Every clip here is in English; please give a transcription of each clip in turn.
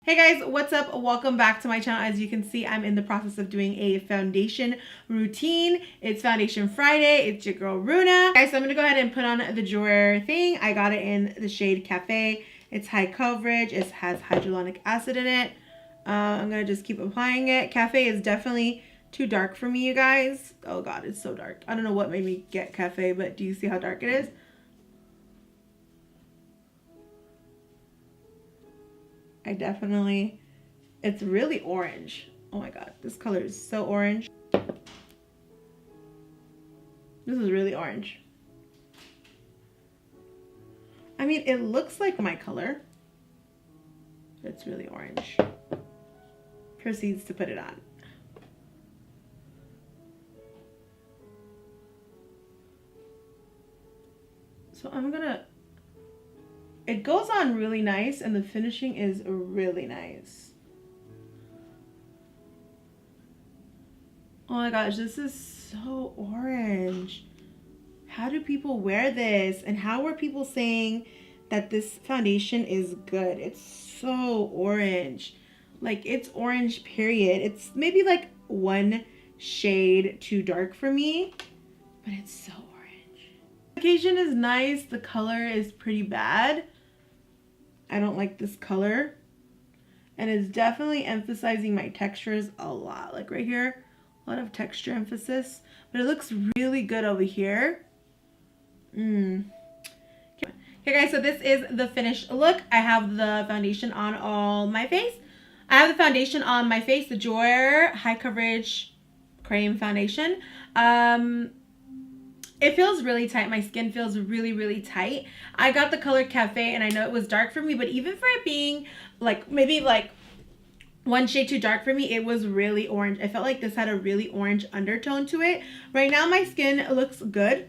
Hey guys, what's up? Welcome back to my channel. As you can see, I'm in the process of doing a foundation routine. It's Foundation Friday. It's your girl Runa. Guys, so I'm gonna go ahead and put on the Jouer thing. I got it in the shade Cafe. It's high coverage. It has hyaluronic acid in it. I'm gonna just keep applying it. Cafe is definitely too dark for me, you guys. Oh god, it's so dark. I don't know what made me get Cafe, but do you see how dark it is? It's really orange. Oh my god, this color is so orange. This is really orange. I mean, it looks like my color. It's really orange. Proceeds to put it on. So it goes on really nice and the finishing is really nice. Oh my gosh, this is so orange. How do people wear this? And how are people saying that this foundation is good? It's so orange. Like, it's orange, period. It's maybe like one shade too dark for me, but it's so orange. The application is nice. The color is pretty bad. I don't like this color. And it's definitely emphasizing my textures a lot. Like right here, a lot of texture emphasis. But it looks really good over here. Okay guys, so this is the finished look. I have the foundation on all my face. I have the foundation on my face, the Jouer High Coverage Creme Foundation. It feels really tight. My skin feels really, really tight. I got the color Cafe and I know it was dark for me, but even for it being like maybe like one shade too dark for me, it was really orange. I felt like this had a really orange undertone to it. Right now my skin looks good,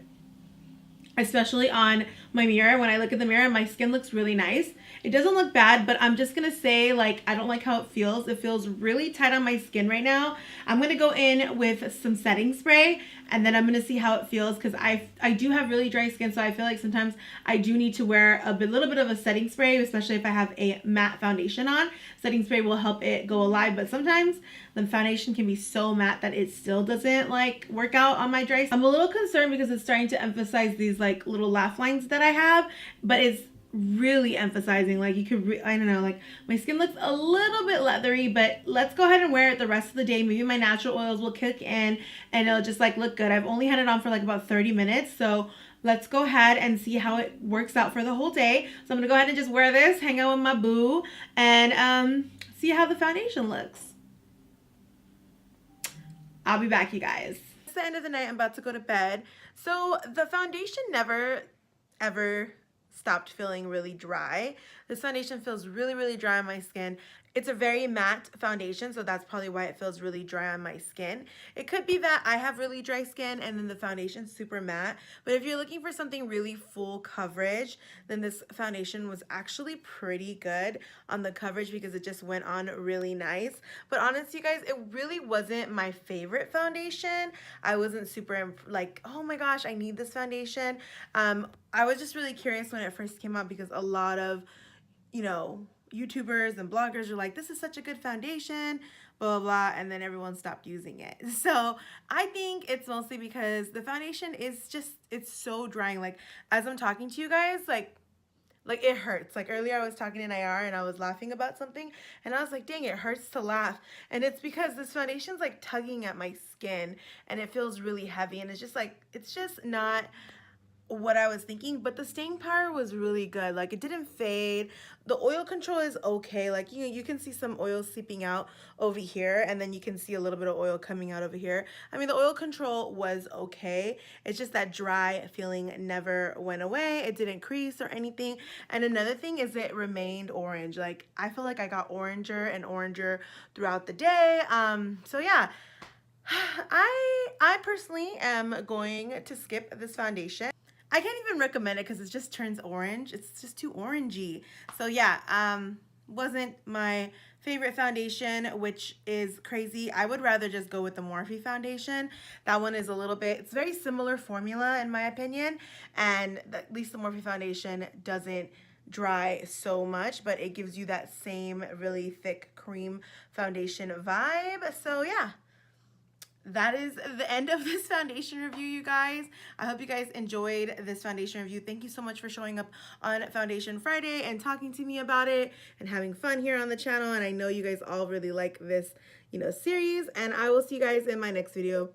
especially on my mirror. When I look at the mirror, my skin looks really nice. It doesn't look bad, but I'm just gonna say, like, I don't like how it feels. It feels really tight on my skin right now. I'm gonna go in with some setting spray and then I'm gonna see how it feels, because I do have really dry skin, so I feel like sometimes I do need to wear a little bit of a setting spray, especially if I have a matte foundation on. Setting spray will help it go alive, but sometimes the foundation can be so matte that it still doesn't like work out on my dry skin. I'm a little concerned because it's starting to emphasize these like little laugh lines that I have, but it's really emphasizing, like, you could I don't know, like my skin looks a little bit leathery, but let's go ahead and wear it the rest of the day. Maybe my natural oils will kick in and it'll just like look good. I've only had it on for like about 30 minutes, so let's go ahead and see how it works out for the whole day. So I'm gonna go ahead and just wear this, hang out with my boo, and see how the foundation looks. I'll be back, you guys. It's the end of the night. I'm about to go to bed. So the foundation never ever stopped feeling really dry. This foundation feels really, really dry on my skin. It's a very matte foundation, so that's probably why it feels really dry on my skin. It could be that I have really dry skin and then the foundation's super matte, but if you're looking for something really full coverage, then this foundation was actually pretty good on the coverage because it just went on really nice. But honestly, you guys, it really wasn't my favorite foundation. I wasn't super like, oh my gosh, I need this foundation. I was just really curious when it first came out because a lot of, you know, YouTubers and bloggers are like, this is such a good foundation, blah, blah, blah, and then everyone stopped using it. So I think it's mostly because the foundation is just, it's so drying. Like, as I'm talking to you guys, like it hurts. Like earlier I was talking in IR and I was laughing about something and I was like, dang, it hurts to laugh. And it's because this foundation's like tugging at my skin and it feels really heavy and it's just like, it's just not what I was thinking. But the staying power was really good. Like, it didn't fade. The oil control is okay. Like, you can see some oil seeping out over here and then you can see a little bit of oil coming out over here. I mean, the oil control was okay. It's just that dry feeling never went away. It didn't crease or anything. And another thing is it remained orange. Like, I feel like I got oranger and oranger throughout the day. So yeah, I personally am going to skip this foundation. I can't even recommend it because it just turns orange. It's just too orangey. So yeah, wasn't my favorite foundation, which is crazy. I would rather just go with the Morphe foundation. That one is a little bit, it's very similar formula in my opinion, and at least the Morphe foundation doesn't dry so much, but it gives you that same really thick cream foundation vibe. So yeah, that is the end of this foundation review, you guys. I hope you guys enjoyed this foundation review. Thank you so much for showing up on Foundation Friday and talking to me about it and having fun here on the channel. And I know you guys all really like this, series. And I will see you guys in my next video.